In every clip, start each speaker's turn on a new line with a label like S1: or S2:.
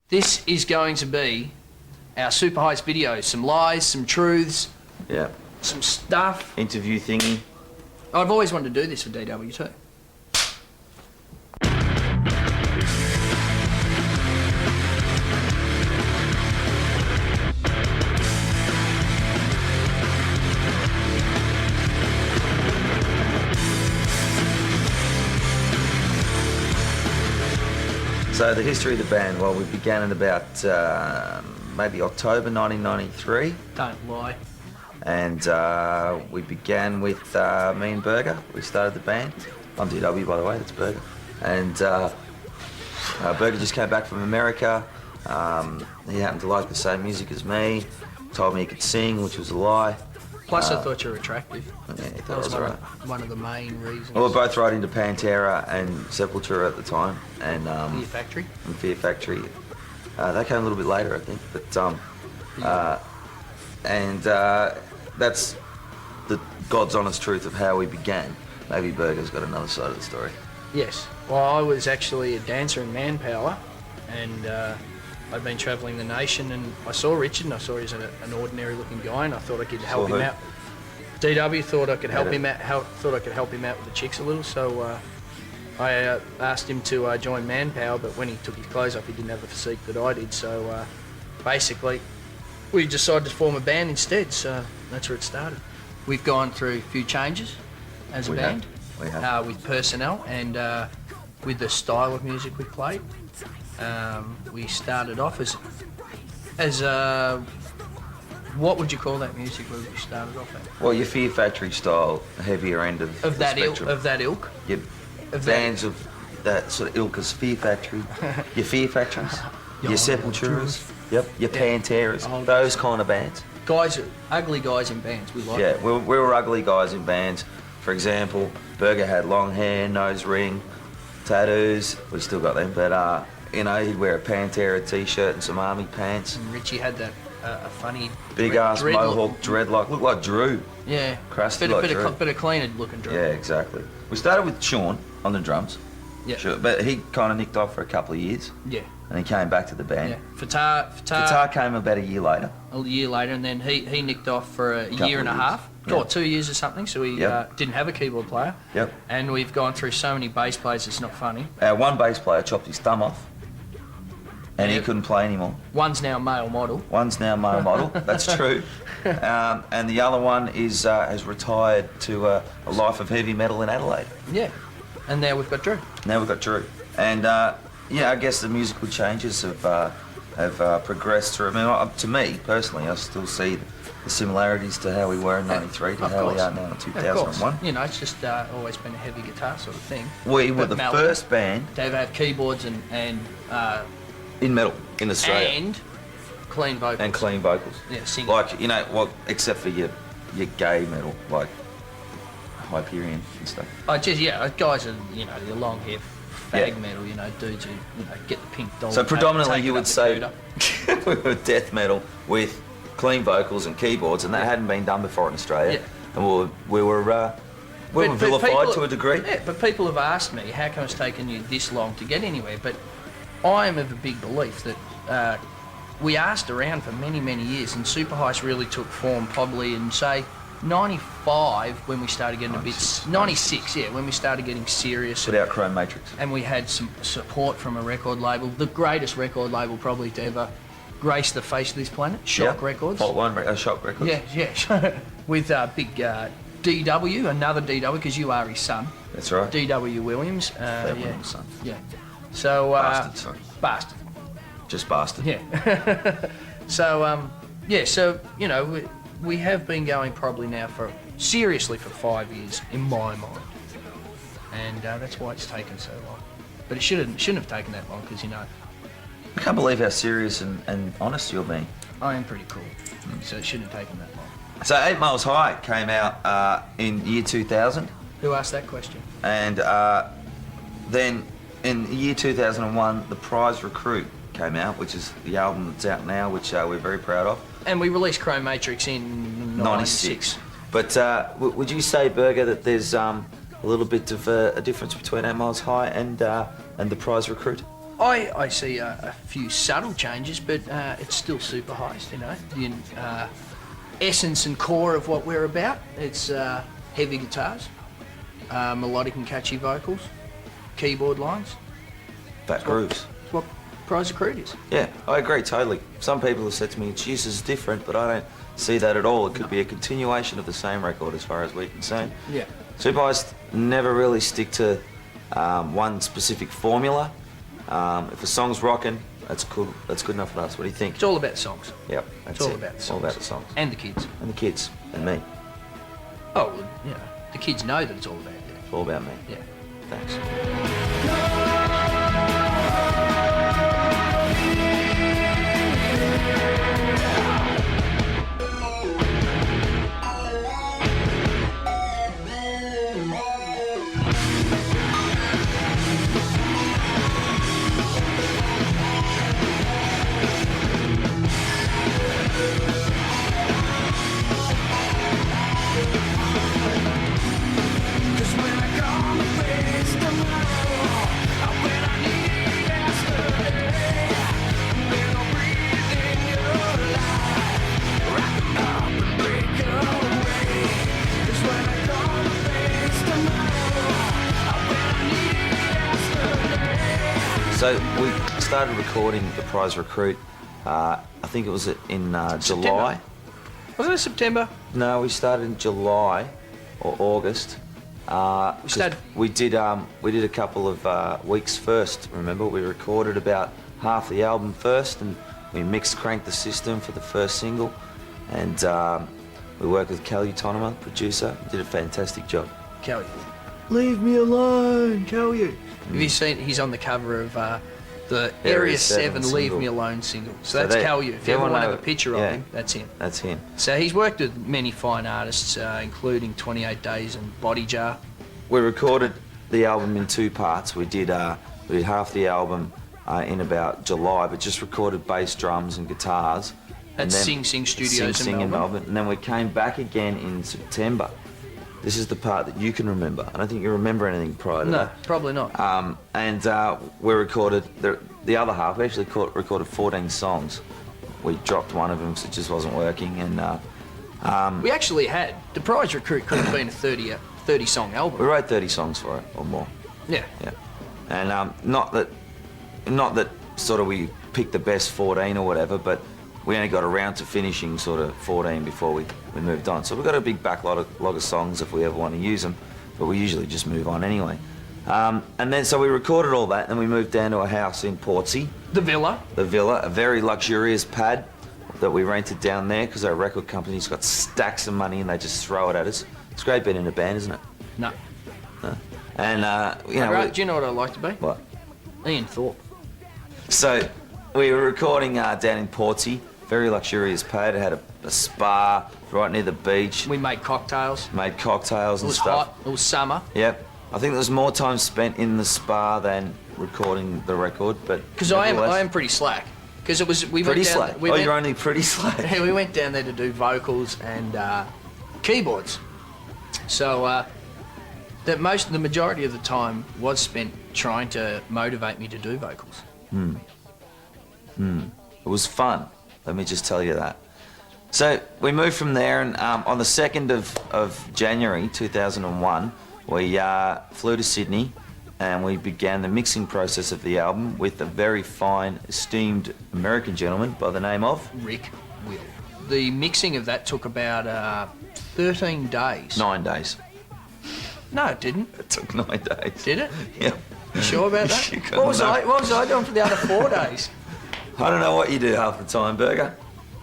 S1: This is going to be our Superheist videos. Some lies, some truths.
S2: Yeah.
S1: Some stuff.
S2: Interview thingy.
S1: I've always wanted to do this for DW too.
S2: So the history of the band, well, we began in about maybe October 1993.
S1: Don't lie.
S2: And we began with me and Burger. We started the band. I'm DW, by the way, that's Burger. And Burger just came back from America. He happened to like the same music as me. Told me he could sing, which was a lie.
S1: Plus, I thought you were attractive.
S2: Yeah, he thought
S1: That
S2: I was alright.
S1: one of the main reasons.
S2: Well, we were both right into Pantera and Sepultura at the time. And
S1: Fear Factory.
S2: and Fear Factory. That came a little bit later, I think. But that's the God's honest truth of how we began. Maybe Burger's got another side of the story.
S1: Yes. Well, I was actually a dancer in Manpower, and I'd been travelling the nation, and I saw Richard, and I saw he's an ordinary-looking guy, and I thought I could help him out. DW thought I could help him out. Thought I could help him out with the chicks a little, so I asked him to join Manpower. But when he took his clothes off, he didn't have the physique that I did. So basically, we decided to form a band instead. So that's where it started. We've gone through a few changes as a band.
S2: We have.
S1: With personnel and with the style of music we played. We started off as what would you call that music where we started off at?
S2: Well, your Fear Factory style, heavier end of the
S1: that ilk.
S2: spectrum.
S1: Of that ilk.
S2: Your bands of that sort of ilk as Fear Factory, your Fear Factories, your Sepulturas, your Panteras, those kind of bands.
S1: Guys, ugly guys in bands. We like.
S2: Yeah, we were ugly guys in bands. For example, Burger had long hair, nose ring, tattoos. We still got them, but you know, he'd wear a Pantera t-shirt and some army pants.
S1: And Richie had that a funny
S2: big ass mohawk dreadlock, looked like Drew.
S1: Yeah,
S2: crusty like Drew.
S1: Bit of cleaner looking Drew.
S2: Yeah, exactly. We started with Sean on the drums.
S1: Yeah.
S2: Sure, but he kind of nicked off for a couple of years.
S1: Yeah.
S2: And he came back to the band.
S1: Yeah.
S2: Fatar came about a year later.
S1: A year later, and then he nicked off for a year and a half.
S2: Yeah.
S1: Or 2 years or something, so we didn't have a keyboard player.
S2: Yep.
S1: And we've gone through so many bass players, it's not funny.
S2: Our one bass player chopped his thumb off. And he couldn't play anymore.
S1: One's now male model.
S2: That's true. And the other one is has retired to a life of heavy metal in Adelaide.
S1: Yeah. And now we've got Drew.
S2: And I guess the musical changes have progressed through. I mean, to me personally, I still see the similarities to how we were in '93 to how we are now in 2001.
S1: You know, it's just always been a heavy guitar sort of thing.
S2: We were the first band
S1: to have keyboards and
S2: in metal in Australia.
S1: And clean vocals.
S2: Yeah,
S1: singing.
S2: Like, you know, well, except for your gay metal, like Hyperion and stuff.
S1: Oh, just, guys are, you know, your long hair fag metal, you know, dudes who, you know, get the pink doll.
S2: So predominantly you would say we were death metal with clean vocals and keyboards, and that hadn't been done before in Australia. Yeah. And we were vilified to a degree.
S1: Yeah, but people have asked me, how come it's taken you this long to get anywhere? But I am of a big belief that we asked around for many, many years, and Superheist really took form probably in, say, 95 when we started getting 96, when we started getting serious.
S2: Without Chrome Matrix.
S1: And we had some support from a record label, the greatest record label probably to ever grace the face of this planet, Shock Records.
S2: Shock Records.
S1: Yeah. With big DW, another DW, because you are his son.
S2: That's right.
S1: DW Williams.
S2: Son.
S1: Yeah. So,
S2: bastard, sorry.
S1: Bastard.
S2: Just bastard.
S1: Yeah. So, so, you know, we have been going probably now seriously for 5 years, in my mind. And that's why it's taken so long. But it shouldn't have taken that long, because, you know.
S2: I can't believe how serious and honest you're being.
S1: I am pretty cool, so it shouldn't have taken that long.
S2: So 8 Miles High came out in year 2000.
S1: Who asked that question?
S2: And then in year 2001, The Prize Recruit came out, which is the album that's out now, which we're very proud of.
S1: And we released Chrome Matrix in 96.
S2: But would you say, Burger, that there's a little bit of a difference between 8 Miles High and The Prize Recruit?
S1: I see a few subtle changes, but it's still Superheist, you know. The essence and core of what we're about. It's heavy guitars, melodic and catchy vocals, keyboard lines.
S2: That grooves.
S1: It's what Prize Recruit is.
S2: Yeah, I agree totally. Some people have said to me, "Geez, this is different," but I don't see that at all. It could be a continuation of the same record, as far as we're concerned.
S1: Yeah.
S2: Superheist never really stick to one specific formula. If a song's rocking, that's cool. That's good enough for us. What do you think?
S1: It's all about the songs.
S2: Yep, that's
S1: It's all
S2: it.
S1: about the
S2: All
S1: songs.
S2: about the songs.
S1: And the kids.
S2: And the kids. And me.
S1: Oh, well, you know, the kids know that it's all about them.
S2: It's all about me.
S1: Yeah.
S2: Thanks. So we started recording the Prize Recruit, I think it was in July.
S1: Wasn't it September?
S2: No, we started in July or August. We did a couple of weeks first. Remember, we recorded about half the album first, and we cranked the system for the first single, and we worked with Kelly Tonema, producer. Did a fantastic job.
S1: Kelly. Leave me alone, Kelly. Have you seen? He's on the cover of the Area 7 Leave
S2: single.
S1: Me Alone single. So that's Kelly. If you ever want to have a picture of him, that's him.
S2: That's him.
S1: So he's worked with many fine artists, including 28 Days and Body Jar.
S2: We recorded the album in two parts. We did half the album in about July, but just recorded bass, drums, and guitars.
S1: At Sing Sing Studios in Melbourne.
S2: And then we came back again in September. This is the part that you can remember. I don't think you remember anything prior to that.
S1: No, probably not.
S2: We recorded the other half. We actually recorded 14 songs. We dropped one of them because it just wasn't working. And
S1: we actually had the Prize Recruit could have been a 30 song album.
S2: we wrote 30 songs for it or more.
S1: Yeah.
S2: Yeah, and not that sort of we picked the best 14 or whatever, but we only got around to finishing sort of 14 before we moved on. So we've got a big backlog of songs if we ever want to use them, but we usually just move on anyway. And then so we recorded all that, and we moved down to a house in Portsea.
S1: The Villa.
S2: The Villa, a very luxurious pad that we rented down there because our record company's got stacks of money and they just throw it at us. It's great being in a band, isn't it?
S1: No.
S2: No. And you know,
S1: do you know what I'd like to be?
S2: What?
S1: Ian Thorpe.
S2: So we were recording down in Portsea, very luxurious pad. It had a spa right near the beach.
S1: We made cocktails.
S2: Made cocktails
S1: It
S2: and
S1: was
S2: stuff.
S1: hot. It was summer.
S2: Yep. I think there was more time spent in the spa than recording the record, but
S1: Because I am pretty slack. Because it was we
S2: pretty
S1: went down.
S2: slack. You're only pretty slack.
S1: We went down there to do vocals and keyboards. So the majority of the time was spent trying to motivate me to do vocals.
S2: It was fun. Let me just tell you that. So we moved from there, and on the 2nd of January 2001, we flew to Sydney, and we began the mixing process of the album with a very fine, esteemed American gentleman by the name of
S1: Rick Will. The mixing of that took about 13 days.
S2: 9 days.
S1: No, it didn't.
S2: It took 9 days.
S1: Did it?
S2: Yeah.
S1: You sure about that?
S2: You
S1: What was
S2: couldn't
S1: I doing for the other 4 days?
S2: I don't know what you do half the time, Burger.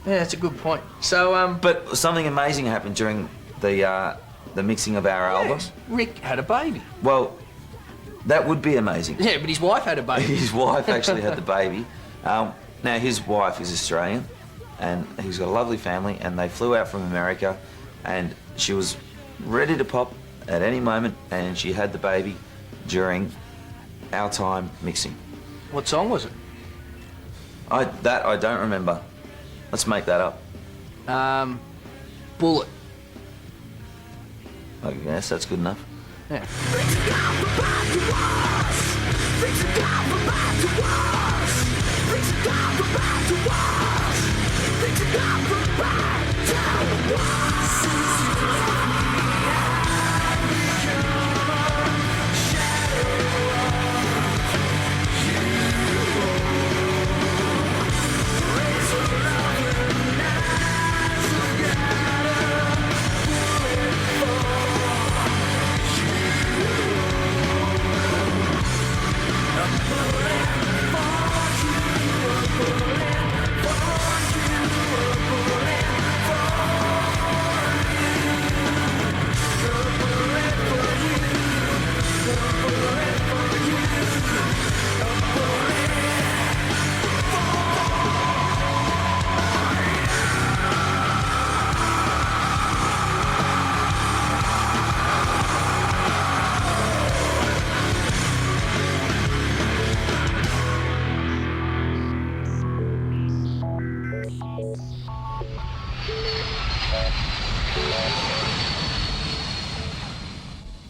S1: Yeah, that's a good point. So,
S2: But something amazing happened during the mixing of our album.
S1: yes, Rick had a baby.
S2: Well, that would be amazing.
S1: Yeah, but his wife had a baby.
S2: His wife actually had the baby. Now, his wife is Australian, and he's got a lovely family, and they flew out from America, and she was ready to pop at any moment, and she had the baby during our time mixing.
S1: What song was it?
S2: I don't remember. Let's make that up.
S1: Bullet.
S2: I guess that's good enough.
S1: Yeah.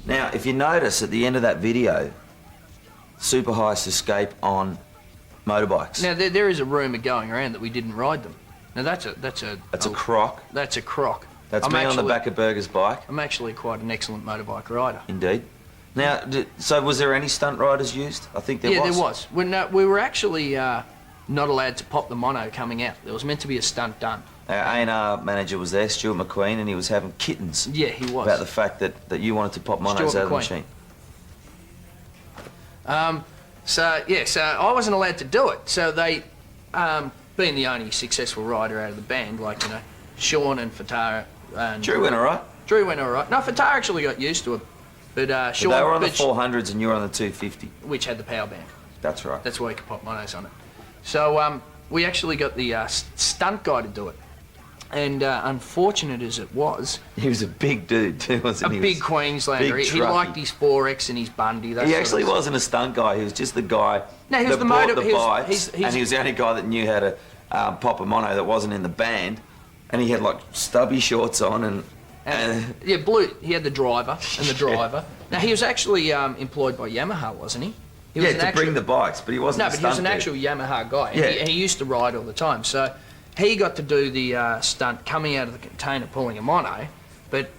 S2: Now, if you notice at the end of that video, Superheist escape on motorbikes.
S1: Now there is a rumour going around that we didn't ride them. Now that's a
S2: crock.
S1: That's a crock.
S2: That's me on the back of Burger's bike.
S1: I'm actually quite an excellent motorbike rider.
S2: Indeed. Now, so was there any stunt riders used? I think there was.
S1: Yeah, there was. We were actually not allowed to pop the mono coming out. There was meant to be a stunt done.
S2: Our A&R manager was there, Stuart McQueen, and he was having kittens.
S1: Yeah, he was.
S2: About the fact that you wanted to pop monos out of the machine.
S1: So I wasn't allowed to do it. So they, being the only successful rider out of the band, like, you know, Sean and Fatara. And
S2: Drew went all right.
S1: Drew went all right. No, Fatara actually got used to it. But Sean...
S2: But they were on the 400s and you were on the 250.
S1: Which had the power band.
S2: That's right.
S1: That's why you could pop monos on it. So we actually got the stunt guy to do it. And unfortunate as it was...
S2: He was a big dude too, wasn't he?
S1: A big Queenslander. He liked his 4X and his Bundy.
S2: He actually wasn't a stunt guy. He was just the guy that bought the bikes. And he was the only guy that knew how to pop a mono that wasn't in the band. And he had like stubby shorts on and
S1: yeah, blue. He had the driver and the driver. Now he was actually employed by Yamaha, wasn't he? He was
S2: to bring the bikes, but he wasn't.
S1: No, but he was an actual Yamaha guy.
S2: Yeah.
S1: And he used to ride all the time. So he got to do the stunt coming out of the container pulling a mono, but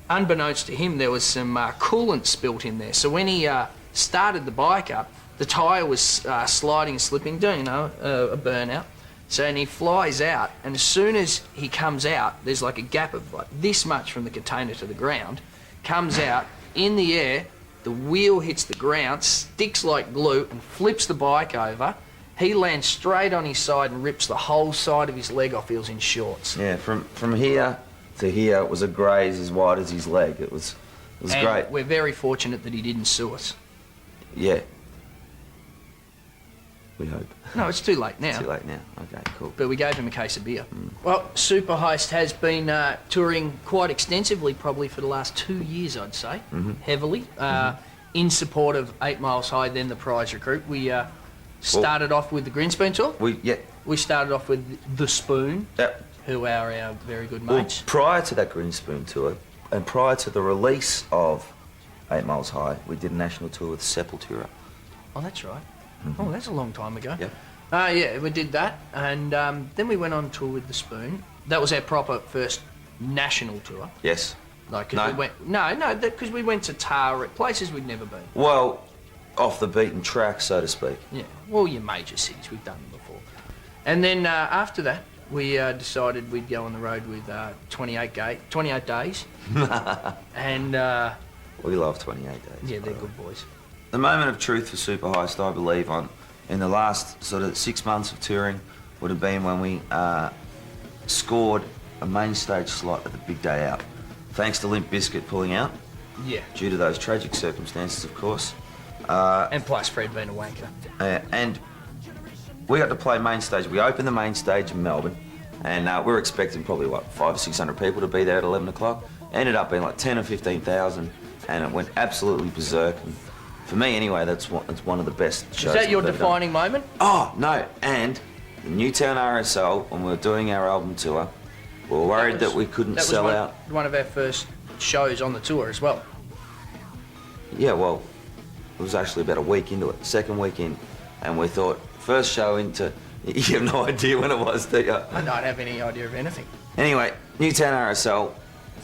S1: unbeknownst to him, there was some coolant spilt in there. So when he started the bike up, the tyre was sliding and slipping, doing, you know, a burnout. So and he flies out, and as soon as he comes out, there's like a gap of like this much from the container to the ground, comes out, in the air, the wheel hits the ground, sticks like glue, and flips the bike over. He lands straight on his side and rips the whole side of his leg off. He was in shorts. Yeah,
S2: from here to here, it was a graze as wide as his leg. It was great.
S1: We're very fortunate that he didn't sue us.
S2: Yeah. We hope.
S1: No, it's too late now.
S2: It's too late now. Okay, cool.
S1: But we gave him a case of beer. Well, Superheist has been touring quite extensively, probably for the last 2 years, I'd say, heavily, in support of 8 Miles High, then the prize recruit. We started off with the Grinspoon tour. We started off with the Spoon, who are our very good mates.
S2: Well, prior to that Grinspoon tour, and prior to the release of 8 Miles High, we did a national tour with Sepultura.
S1: Oh, that's right. Oh, that's a long time ago.
S2: Yeah.
S1: Yeah, we did that, and then we went on tour with the Spoon. That was our proper first national tour.
S2: Yes.
S1: Like, no, because we went to Tara, places we'd never been.
S2: Well, off the beaten track, so to speak.
S1: Yeah. Well, your major cities, we've done them before. And then after that, we decided we'd go on the road with 28 days. And
S2: we love 28 days.
S1: Yeah, they're good boys.
S2: The moment of truth for Superheist, I believe, in the last sort of 6 months of touring would have been when we scored a main stage slot at the big day out. Thanks to Limp Bizkit pulling out.
S1: Yeah.
S2: Due to those tragic circumstances, of course.
S1: And plus Fred being a wanker.
S2: And we got to play main stage. We opened the main stage in Melbourne, and we were expecting probably, what, 500 or 600 people to be there at 11 o'clock. Ended up being like 10 or 15,000, and it went absolutely berserk. And for me, anyway, that's one of the best shows.
S1: Is that your defining moment?
S2: Oh, no. And the Newtown RSL, when we were doing our album tour, we were worried that we couldn't sell out.
S1: One of our first shows on the tour as well.
S2: Yeah, well, was actually about a week into it, the second week in, and we thought, first show into, you have no idea when it was, do you?
S1: I don't have any idea of anything.
S2: Anyway, Newtown RSL,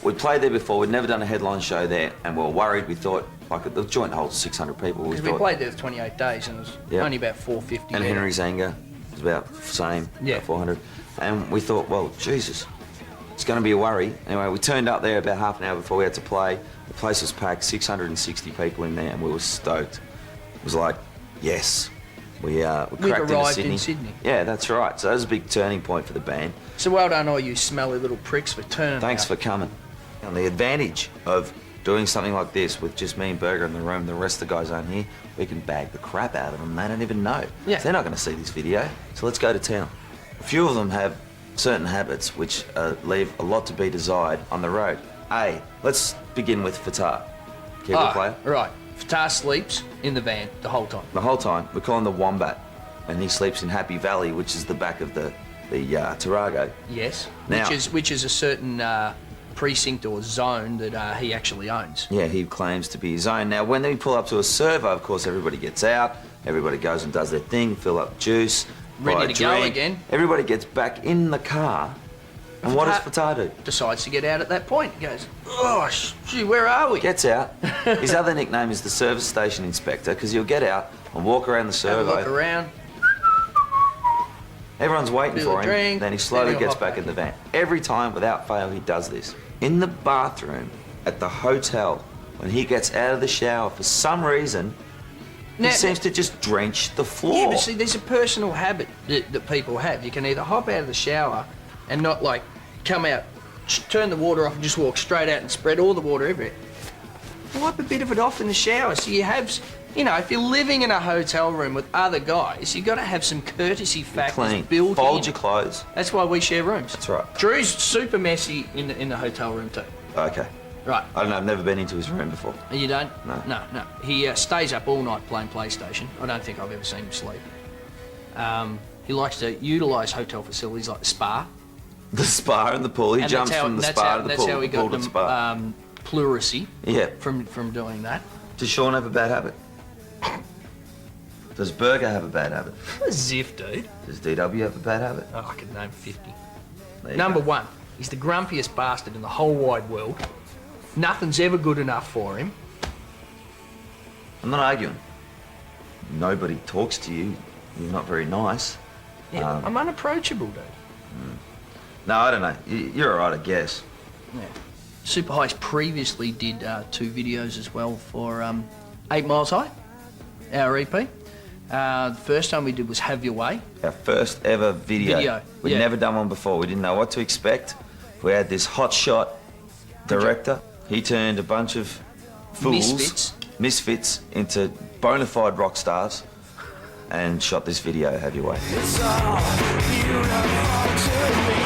S2: we played there before, we'd never done a headline show there, and we were worried. We thought, like, the joint holds 600 people.
S1: Because we played there for 28 days and it was only about 450.
S2: And Henry Zanga was about the same, about 400. And we thought, well, Jesus, it's going to be a worry. Anyway, we turned up there about half an hour before we had to play. The place was packed, 660 people in there, and we were stoked. It was like, yes, we cracked
S1: arrived
S2: into
S1: in Sydney.
S2: Yeah, that's right. So that was a big turning point for the band.
S1: So well done all you smelly little pricks for turning
S2: Thanks
S1: out.
S2: for coming. And the advantage of doing something like this with just me and Berger in the room, the rest of the guys aren't here, we can bag the crap out of them. They don't even know.
S1: Yeah.
S2: They're not going to see this video. So let's go to town. A few of them have certain habits which leave a lot to be desired on the road. Let's begin with Fatah. Keyboard player.
S1: Right. Fatah sleeps in the van the whole time.
S2: The whole time. We call him the Wombat. And he sleeps in Happy Valley, which is the back of the Tarago.
S1: Yes.
S2: Now,
S1: which is a certain precinct or zone that he actually owns.
S2: Yeah, he claims to be his own. Now, when we pull up to a servo, of course, everybody gets out. Everybody goes and does their thing, fill up juice, buy
S1: Ready
S2: a
S1: to go
S2: drink.
S1: again.
S2: Everybody gets back in the car. And what does Fatah do?
S1: Decides to get out at that point. He goes, oh, gee, where are we?
S2: Gets out. His other nickname is the service station inspector, because he'll get out and walk around the servo.
S1: Have a look around.
S2: Everyone's waiting for him,
S1: drink,
S2: then he slowly
S1: he'll
S2: gets
S1: hop
S2: back in the van. Every time, without fail, he does this. In the bathroom at the hotel, when he gets out of the shower, for some reason, he seems to just drench the floor.
S1: Yeah, but see, there's a personal habit that people have. You can either hop out of the shower and not, like, come out, turn the water off and just walk straight out and spread all the water everywhere. Wipe a bit of it off in the shower so you have... You know, if you're living in a hotel room with other guys, you've got to have some courtesy factors built in.
S2: Fold your clothes.
S1: That's why we share rooms.
S2: That's right.
S1: Drew's super messy in the hotel room too.
S2: Okay.
S1: Right.
S2: I don't know, I've never been into his room before.
S1: You don't?
S2: No.
S1: No. He stays up all night playing PlayStation. I don't think I've ever seen him sleep. He likes to utilise hotel facilities like the spa.
S2: The spa and the pool. He jumps from the spa to the pool.
S1: That's how he got the pleurisy from doing that.
S2: Does Sean have a bad habit? Does Berger have a bad habit?
S1: Ziff, dude.
S2: Does DW have a bad habit?
S1: Oh, I could name 50.
S2: Number
S1: one, he's the grumpiest bastard in the whole wide world. Nothing's ever good enough for him.
S2: I'm not arguing. Nobody talks to you. You're not very nice.
S1: Yeah, I'm unapproachable, dude.
S2: No, I don't know. You're all right, I guess.
S1: Yeah. Superheist previously did 2 videos as well for 8 Miles High, our EP. The first time we did was Have Your Way.
S2: Our first ever video. We'd never done one before. We didn't know what to expect. We had this hotshot director. He turned a bunch of fools, misfits into bona fide rock stars and shot this video, Have Your Way.
S3: It's all beautiful to me.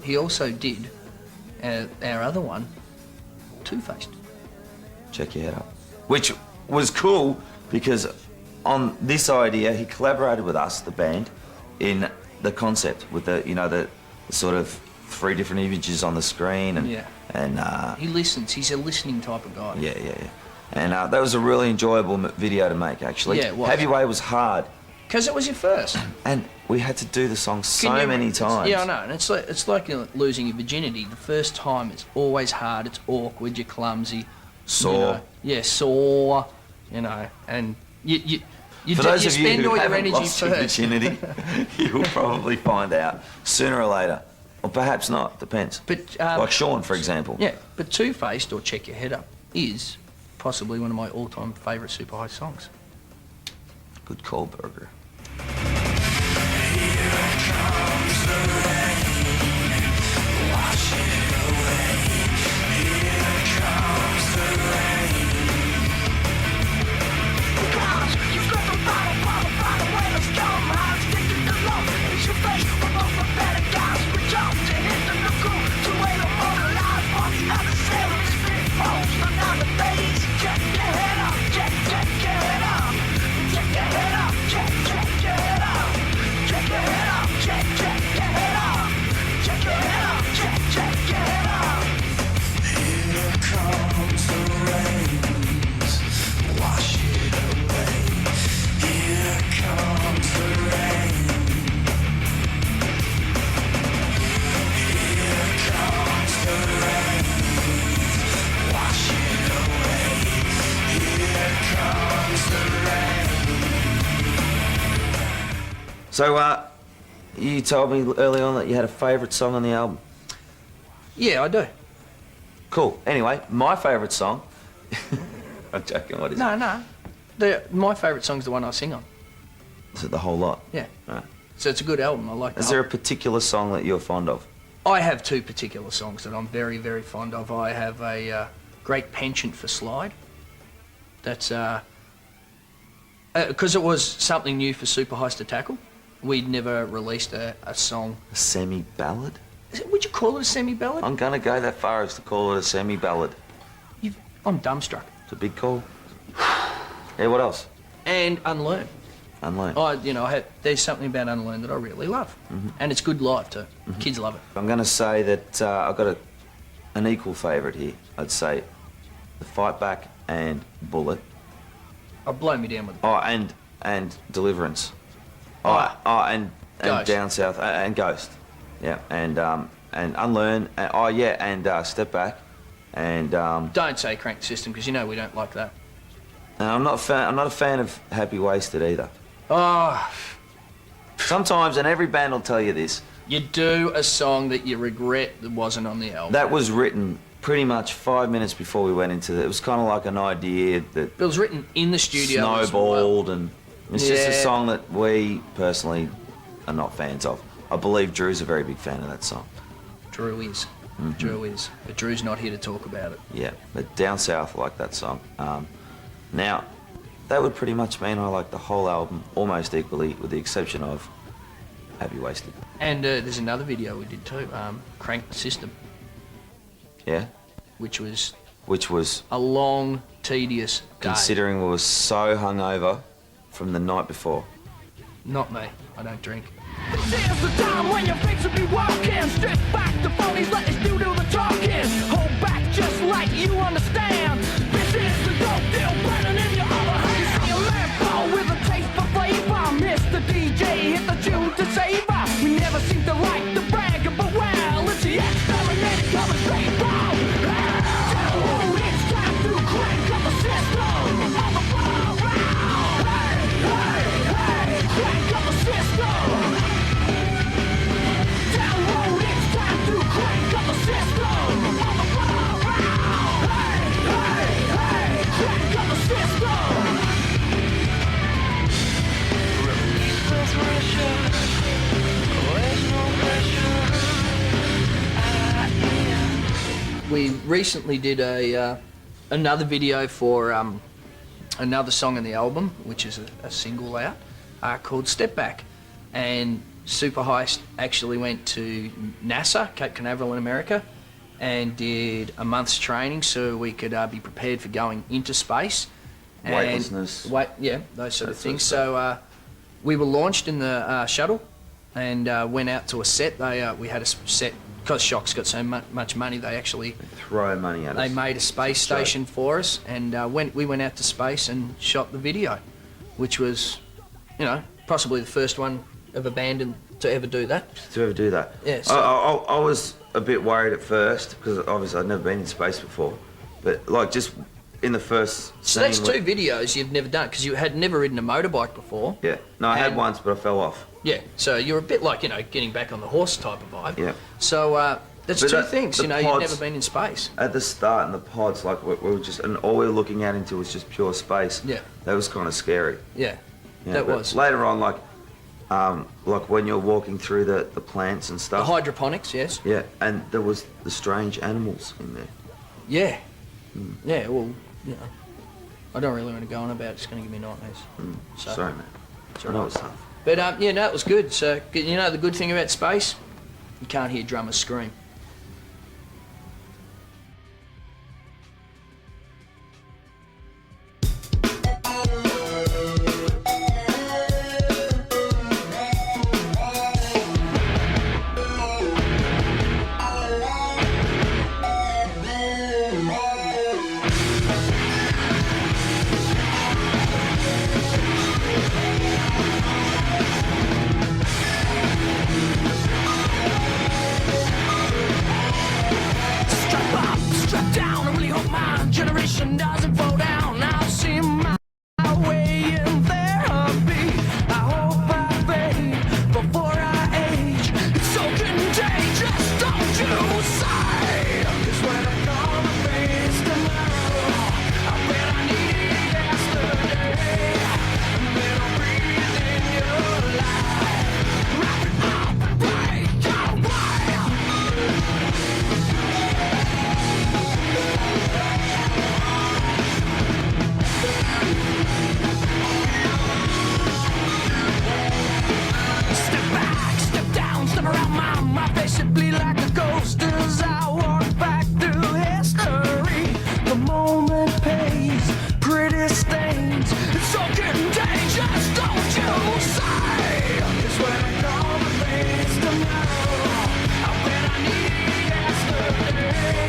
S1: He also did our other one, Two-Faced.
S2: Check your head up. Which was cool because on this idea, he collaborated with us, the band, in the concept with the sort of 3 different images on the screen and
S1: he listens. He's a listening type of guy.
S2: Yeah. And that was a really enjoyable video to make, actually.
S1: Yeah, it was.
S2: Have Your Way was hard.
S1: Because it was your first.
S2: And we had to do the song so many times.
S1: Yeah, I know. And it's like losing your virginity. The first time, it's always hard. It's awkward. You're clumsy.
S2: Sore.
S1: Sore. And you
S2: For those of you
S1: spend
S2: who
S1: all your
S2: haven't
S1: energy
S2: lost your
S1: first.
S2: virginity, you will probably find out sooner or later. Or perhaps not, depends.
S1: But
S2: like Sean, for example.
S1: Yeah, but Two-Faced, or Check Your Head Up, is possibly one of my all-time favourite Superheist songs.
S2: Good call, Burger. So, you told me early on that you had a favourite song on the album.
S1: Yeah, I do.
S2: Cool. Anyway, my favourite song... I'm joking, what is it?
S1: No. My favourite song's the one I sing on.
S2: Is it the whole lot?
S1: Yeah.
S2: Right.
S1: So it's a good album. I like it.
S2: Is there a particular song that you're fond of?
S1: I have two particular songs that I'm very, very fond of. I have a great penchant for Slide. That's... because it was something new for Superheist to tackle. We'd never released a song.
S2: A semi-ballad?
S1: Would you call it a semi-ballad?
S2: I'm going to go that far as to call it a semi-ballad.
S1: I'm dumbstruck.
S2: It's a big call. Yeah, what else?
S1: And Unlearn.
S2: Unlearn.
S1: There's something about Unlearn that I really love. And it's good live too. Kids love it.
S2: I'm going to say that I've got an equal favourite here. I'd say The Fight Back and Bullet.
S1: Oh, blow me down with it.
S2: Oh, and Deliverance. And
S1: Ghost.
S2: Down South and Ghost. Yeah, and Unlearn. And Step Back. And
S1: Don't say Crank the System because you know we don't like that.
S2: I'm not a fan of Happy Wasted either.
S1: Oh,
S2: Sometimes, and every band will tell you this,
S1: you do a song that you regret that wasn't on the album.
S2: that was written pretty much 5 minutes before we went into it. It was kind of like an idea that
S1: It was written in the studio. as
S2: snowballed,
S1: well.
S2: and it's just a
S1: Yeah.
S2: song that we personally are not fans of. I believe Drew's a very big fan of that song.
S1: Drew is. Drew is. But Drew's not here to talk about it.
S2: Yeah, but Down South, I like that song. Now, that would pretty much mean I like the whole album almost equally, with the exception of Happy Wasted.
S1: And there's another video we did too, Crank the System,
S2: Yeah?
S1: which was
S2: Which was,
S1: a long, tedious day.
S2: considering we were so hungover from the night before.
S1: Not me. I don't drink.
S3: This is the time when your face will be walking. Strip back the phonies, let us do the talking. Hold back just like you understand. This is the dope deal burning in your other hand. You see a man fall with a taste for flavor. Mr. DJ hit the tune to savor. We never seem to like the brag, but well, it's the exterminator coming straight from hell. It's time to crank up the system. On the floor, hey, crank up the system. Download, it's time to crank up the system. On the floor, hey, crank up the system. Release the pressure. There's no pressure.
S1: We recently did another video for another song on the album, which is a single out, called Step Back. And Superheist actually went to NASA, Cape Canaveral in America, and did a month's training so we could be prepared for going into space. And
S2: Weightlessness.
S1: Those sort of
S2: That
S1: things.
S2: sort of
S1: So we were launched in the shuttle and went out to a set. We had a set, because Shock's got so much money, they actually
S2: Throw money at us.
S1: they made a space station for us, and we went out to space and shot the video, which was, possibly the first one of a band to ever do that.
S2: To ever do that.
S1: Yeah, so-
S2: I was a bit worried at first, because obviously I'd never been in space before. But like just in the first
S1: So
S2: scene
S1: that's two videos you've never done, because you had never ridden a motorbike before.
S2: Yeah. No, I had
S1: And-
S2: once, but I fell off.
S1: Yeah, so you're a bit like, getting back on the horse type of vibe.
S2: Yeah.
S1: So That's
S2: But
S1: two things.
S2: the
S1: You've
S2: pods-
S1: never been in space.
S2: At the start, in the pods, like we were just, and all we were looking out into was just pure space.
S1: Yeah.
S2: That was kind of scary.
S1: Yeah,
S2: Yeah,
S1: that
S2: but
S1: was.
S2: later on, like when you're walking through the plants and
S1: The
S2: stuff.
S1: hydroponics, yes.
S2: Yeah, and there was the strange animals in there.
S1: Yeah. Yeah, well, you know, I don't really want to go on about it. It's going to give me nightmares. So,
S2: Sorry, man.
S1: it's
S2: I
S1: all
S2: know
S1: right.
S2: it's tough.
S1: But yeah, no, it was good. So, you know, the good thing about space, you can't hear drummers scream.
S3: Strap up, strap down. I really hope my generation doesn't fall down. I've seen my way in therapy. I hope I fade before I age. It's so contagious, don't you say? 'Cause when I come and face tomorrow, I bet I need it yesterday. And then I'll breathe in your life. Wrap it up and break away. Step back, step down, step around my face should bleed like a ghost as I walk back through history. The moment pays pretty stains. It's so contagious, don't you say? 'Cause when I come and face tomorrow, I bet I need it yesterday.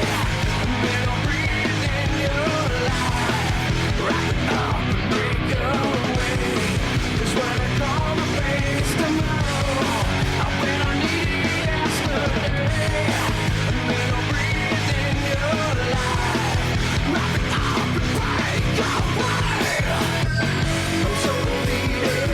S3: And then I'll breathe in your life. Wrap it up and break away. 'Cause when I come and face tomorrow, I bet I need it yesterday. And then I'll breathe in your life. Wrap it up and break away. I'm so needed.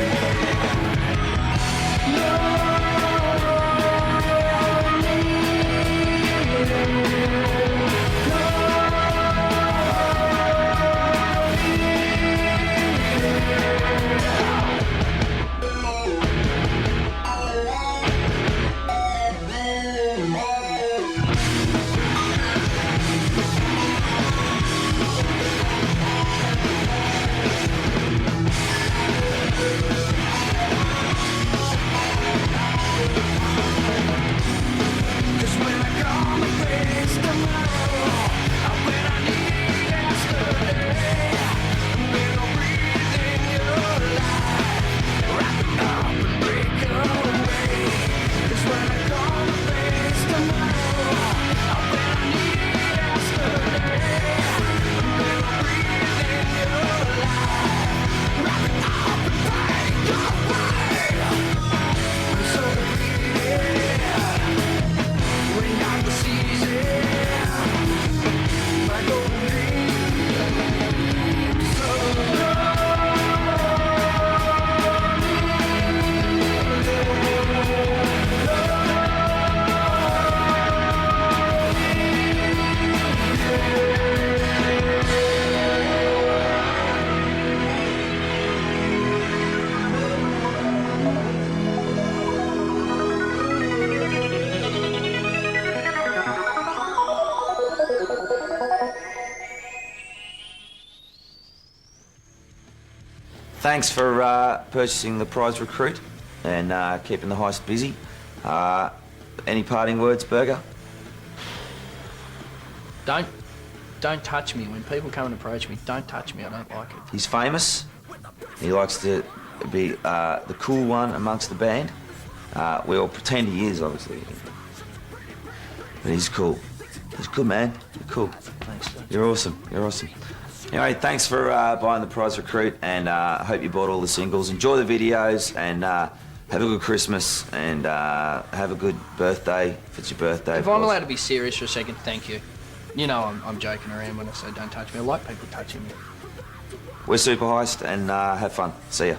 S3: Cause when I come and face tomorrow, I bet I need it yesterday. And then I'll breathe in your life. Wrap it up and break away. Cause when I come and face tomorrow, I bet I need it yesterday. And then I'll breathe in your life. Wrap it up and break away. I'm so needed. When I'm the season, my golden dream, so
S2: Thanks for purchasing the prize recruit and keeping the heist busy. Any parting words, Burger?
S1: Don't touch me. When people come and approach me, don't touch me. I don't like it.
S2: He's famous. He likes to be the cool one amongst the band. We all pretend he is, obviously. But he's cool. He's good, man. You're cool.
S1: Thanks, sir.
S2: You're awesome. You're awesome. Anyway, thanks for buying the prize recruit, and I hope you bought all the singles. Enjoy the videos, and have a good Christmas, and have a good birthday if it's your birthday.
S1: If I'm allowed to be serious for a second, thank you. You know I'm joking around when I say don't touch me. I like people touching me.
S2: We're Superheist, and have fun. See ya.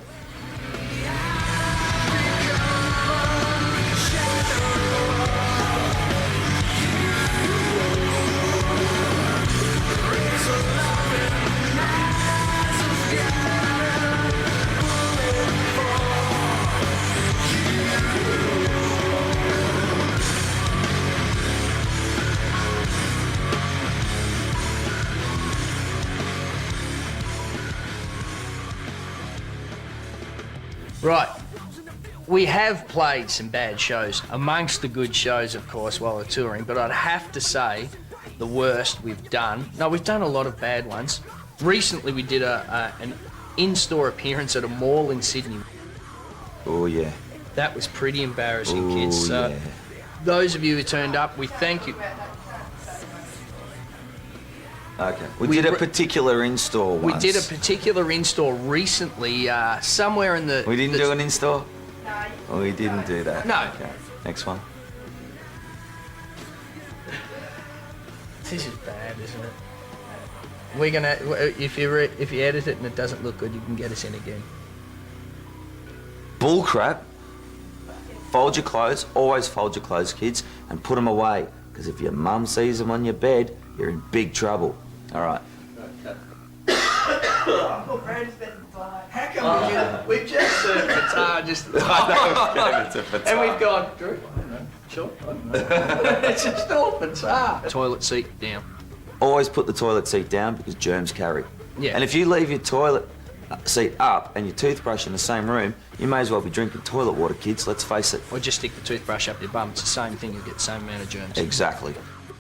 S1: Right. We have played some bad shows, amongst the good shows, of course, while we're touring, but I'd have to say the worst we've done. No, we've done a lot of bad ones. Recently, we did an in-store appearance at a mall in Sydney.
S2: Oh, yeah.
S1: That was pretty embarrassing,
S2: Oh,
S1: kids. So,
S2: yeah.
S1: those of you who turned up, we thank you.
S2: Okay. We did a particular in-store
S1: We
S2: once.
S1: did a particular in-store recently, somewhere in the...
S2: We didn't do an in-store? No. Oh, we didn't do that.
S1: No.
S2: Okay. Next one.
S1: This is bad, isn't it? We're gonna... If you edit it and it doesn't look good, you can get us in again.
S2: Bull crap. Fold your clothes. Always fold your clothes, kids, and put them away. Because if your mum sees them on your bed, you're in big trouble. All right.
S1: How come we've just served guitar just at the time, and we've gone, Drew, I don't know, sure, I don't know. It's just all guitar. Toilet seat down.
S2: Always put the toilet seat down because germs carry.
S1: Yeah.
S2: And if you leave your toilet seat up and your toothbrush in the same room, you may as well be drinking toilet water, kids. Let's face it.
S1: Or just stick the toothbrush up your bum. It's the same thing. You get the same amount of germs.
S2: Exactly.